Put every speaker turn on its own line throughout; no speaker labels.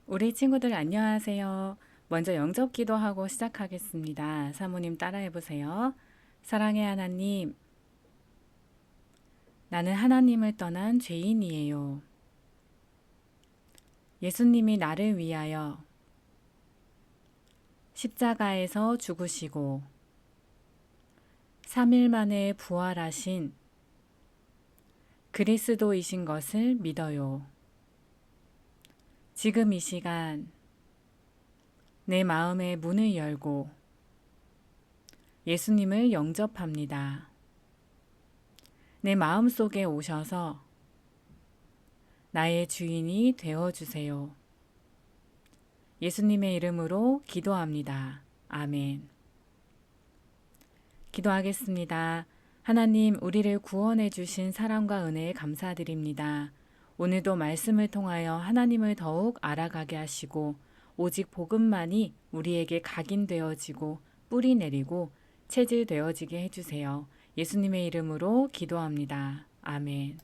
우리 친구들 안녕하세요. 먼저 영접 기도하고 시작하겠습니다. 사모님 따라해 보세요. 사랑의 하나님, 나는 하나님을 떠난 죄인이에요. 예수님이 나를 위하여 십자가에서 죽으시고 3일 만에 부활하신 그리스도이신 것을 믿어요. 지금 이 시간 내 마음의 문을 열고 예수님을 영접합니다. 내 마음 속에 오셔서 나의 주인이 되어주세요. 예수님의 이름으로 기도합니다. 아멘. 기도하겠습니다. 하나님, 우리를 구원해 주신 사랑과 은혜에 감사드립니다. 오늘도 말씀을 통하여 하나님을 더욱 알아가게 하시고 오직 복음만이 우리에게 각인되어지고 뿌리 내리고 체질되어지게 해주세요. 예수님의 이름으로 기도합니다. 아멘.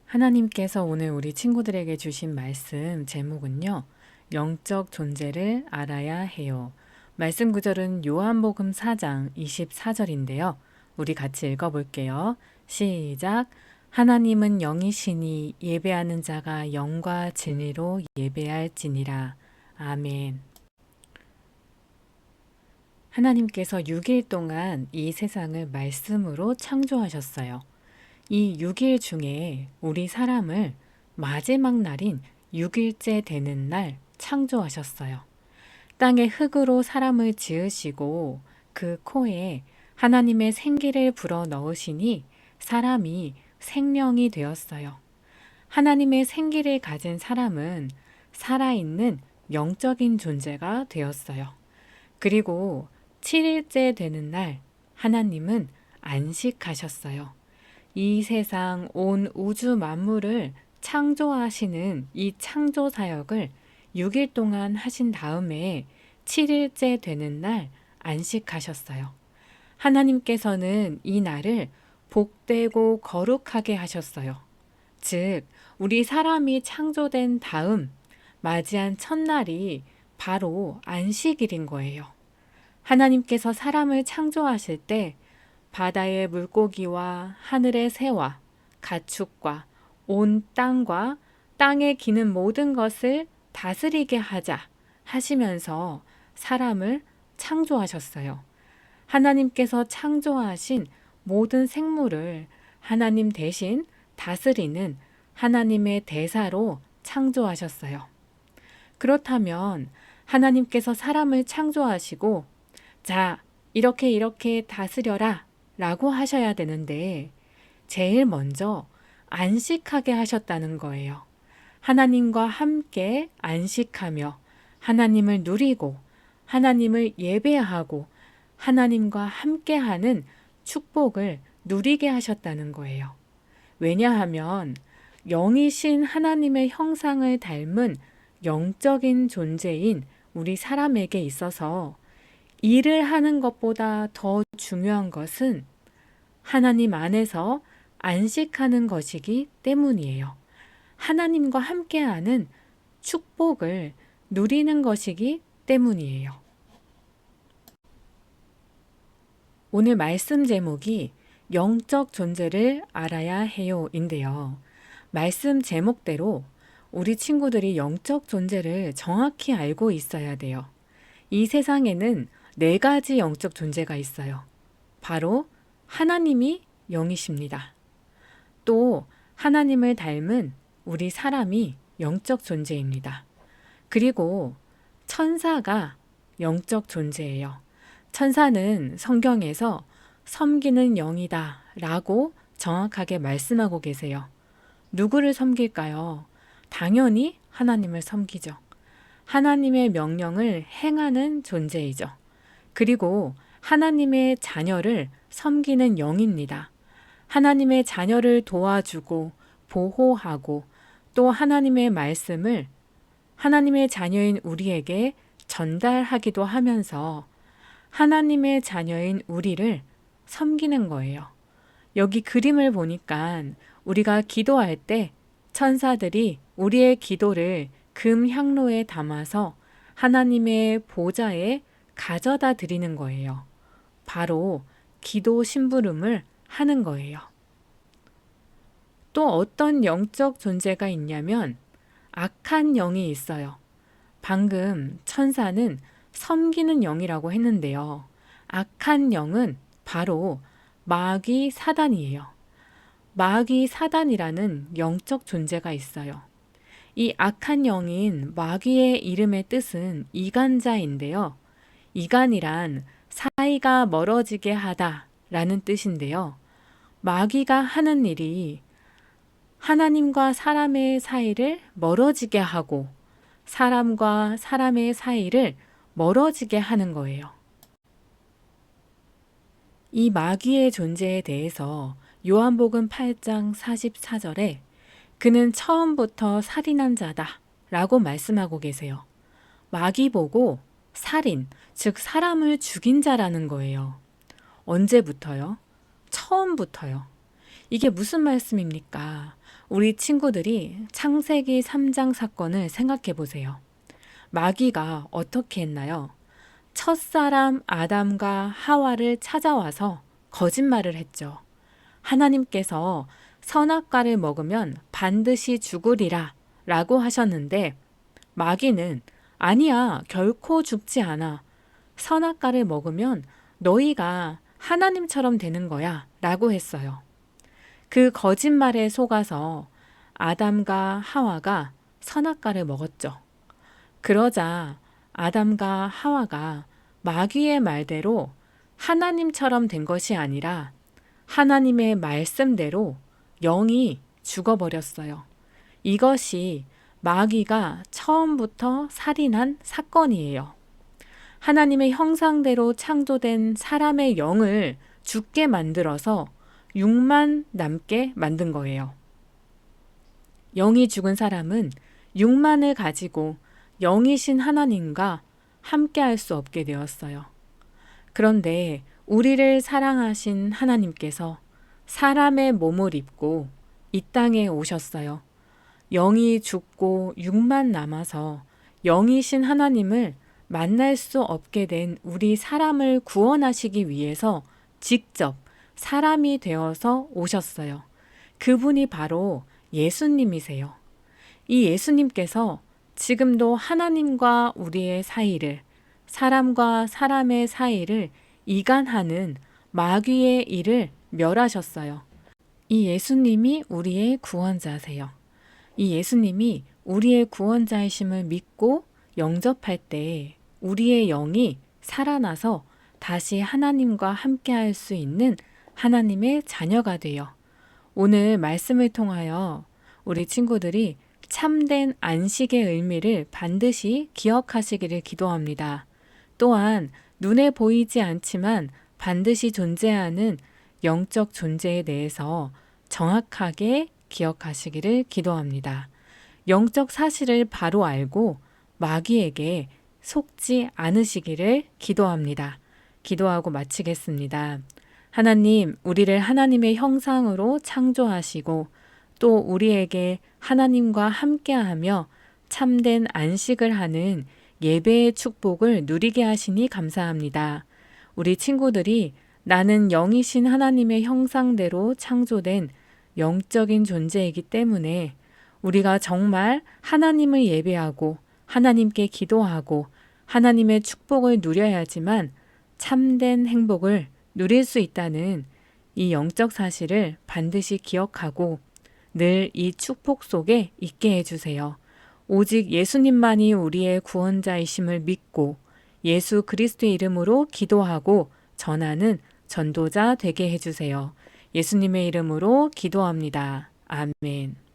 하나님께서 오늘 우리 친구들에게 주신 말씀 제목은요. 영적 존재를 알아야 해요. 말씀 구절은 요한복음 4장 24절인데요. 우리 같이 읽어볼게요. 시작. 하나님은 영이시니 예배하는 자가 영과 진리로 예배할지니라. 아멘. 하나님께서 6일 동안 이 세상을 말씀으로 창조하셨어요. 이 6일 중에 우리 사람을 마지막 날인 6일째 되는 날 창조하셨어요. 땅의 흙으로 사람을 지으시고 그 코에 하나님의 생기를 불어 넣으시니 사람이 생명이 되었어요. 하나님의 생기를 가진 사람은 살아있는 영적인 존재가 되었어요. 그리고 7일째 되는 날 하나님은 안식하셨어요. 이 세상 온 우주 만물을 창조하시는 이 창조 사역을 6일 동안 하신 다음에 7일째 되는 날 안식하셨어요. 하나님께서는 이 날을 복되고 거룩하게 하셨어요. 즉, 우리 사람이 창조된 다음 맞이한 첫날이 바로 안식일인 거예요. 하나님께서 사람을 창조하실 때 바다의 물고기와 하늘의 새와 가축과 온 땅과 땅에 기는 모든 것을 다스리게 하자 하시면서 사람을 창조하셨어요. 하나님께서 창조하신 모든 생물을 하나님 대신 다스리는 하나님의 대사로 창조하셨어요. 그렇다면 하나님께서 사람을 창조하시고 자, 이렇게 다스려라 라고 하셔야 되는데 제일 먼저 안식하게 하셨다는 거예요. 하나님과 함께 안식하며 하나님을 누리고 하나님을 예배하고 하나님과 함께하는 축복을 누리게 하셨다는 거예요. 왜냐하면 영이신 하나님의 형상을 닮은 영적인 존재인 우리 사람에게 있어서 일을 하는 것보다 더 중요한 것은 하나님 안에서 안식하는 것이기 때문이에요. 하나님과 함께하는 축복을 누리는 것이기 때문이에요. 오늘 말씀 제목이 영적 존재를 알아야 해요인데요. 말씀 제목대로 우리 친구들이 영적 존재를 정확히 알고 있어야 돼요. 이 세상에는 4가지 영적 존재가 있어요. 바로 하나님이 영이십니다. 또 하나님을 닮은 우리 사람이 영적 존재입니다. 그리고 천사가 영적 존재예요. 천사는 성경에서 섬기는 영이다 라고 정확하게 말씀하고 계세요. 누구를 섬길까요? 당연히 하나님을 섬기죠. 하나님의 명령을 행하는 존재이죠. 그리고 하나님의 자녀를 섬기는 영입니다. 하나님의 자녀를 도와주고 보호하고 또 하나님의 말씀을 하나님의 자녀인 우리에게 전달하기도 하면서 하나님의 자녀인 우리를 섬기는 거예요. 여기 그림을 보니까 우리가 기도할 때 천사들이 우리의 기도를 금 향로에 담아서 하나님의 보좌에 가져다 드리는 거예요. 바로 기도 심부름을 하는 거예요. 또 어떤 영적 존재가 있냐면 악한 영이 있어요. 방금 천사는 섬기는 영이라고 했는데요. 악한 영은 바로 마귀 사단이에요. 마귀 사단이라는 영적 존재가 있어요. 이 악한 영인 마귀의 이름의 뜻은 이간자인데요. 이간이란 사이가 멀어지게 하다 라는 뜻인데요. 마귀가 하는 일이 하나님과 사람의 사이를 멀어지게 하고 사람과 사람의 사이를 멀어지게 하는 거예요. 이 마귀의 존재에 대해서 요한복음 8장 44절에 그는 처음부터 살인한 자다 라고 말씀하고 계세요. 마귀 보고 살인, 즉 사람을 죽인 자라는 거예요. 언제부터요? 처음부터요. 이게 무슨 말씀입니까? 우리 친구들이 창세기 3장 사건을 생각해 보세요. 마귀가 어떻게 했나요? 첫사람 아담과 하와를 찾아와서 거짓말을 했죠. 하나님께서 선악과를 먹으면 반드시 죽으리라 라고 하셨는데 마귀는 아니야, 결코 죽지 않아. 선악과를 먹으면 너희가 하나님처럼 되는 거야 라고 했어요. 그 거짓말에 속아서 아담과 하와가 선악과를 먹었죠. 그러자 아담과 하와가 마귀의 말대로 하나님처럼 된 것이 아니라 하나님의 말씀대로 영이 죽어버렸어요. 이것이 마귀가 처음부터 살인한 사건이에요. 하나님의 형상대로 창조된 사람의 영을 죽게 만들어서 육만 남게 만든 거예요. 영이 죽은 사람은 육만을 가지고 영이신 하나님과 함께 할 수 없게 되었어요. 그런데 우리를 사랑하신 하나님께서 사람의 몸을 입고 이 땅에 오셨어요. 영이 죽고 육만 남아서 영이신 하나님을 만날 수 없게 된 우리 사람을 구원하시기 위해서 직접 사람이 되어서 오셨어요. 그분이 바로 예수님이세요. 이 예수님께서 지금도 하나님과 우리의 사이를, 사람과 사람의 사이를 이간하는 마귀의 일을 멸하셨어요. 이 예수님이 우리의 구원자세요. 이 예수님이 우리의 구원자이심을 믿고 영접할 때 우리의 영이 살아나서 다시 하나님과 함께 할 수 있는 하나님의 자녀가 되어 오늘 말씀을 통하여 우리 친구들이 참된 안식의 의미를 반드시 기억하시기를 기도합니다. 또한 눈에 보이지 않지만 반드시 존재하는 영적 존재에 대해서 정확하게 기억하시기를 기도합니다. 영적 사실을 바로 알고 마귀에게 속지 않으시기를 기도합니다. 기도하고 마치겠습니다. 하나님, 우리를 하나님의 형상으로 창조하시고 또 우리에게 하나님과 함께하며 참된 안식을 하는 예배의 축복을 누리게 하시니 감사합니다. 우리 친구들이 나는 영이신 하나님의 형상대로 창조된 영적인 존재이기 때문에 우리가 정말 하나님을 예배하고 하나님께 기도하고 하나님의 축복을 누려야지만 참된 행복을 누릴 수 있다는 이 영적 사실을 반드시 기억하고 늘 이 축복 속에 있게 해주세요. 오직 예수님만이 우리의 구원자이심을 믿고 예수 그리스도의 이름으로 기도하고 전하는 전도자 되게 해주세요. 예수님의 이름으로 기도합니다. 아멘.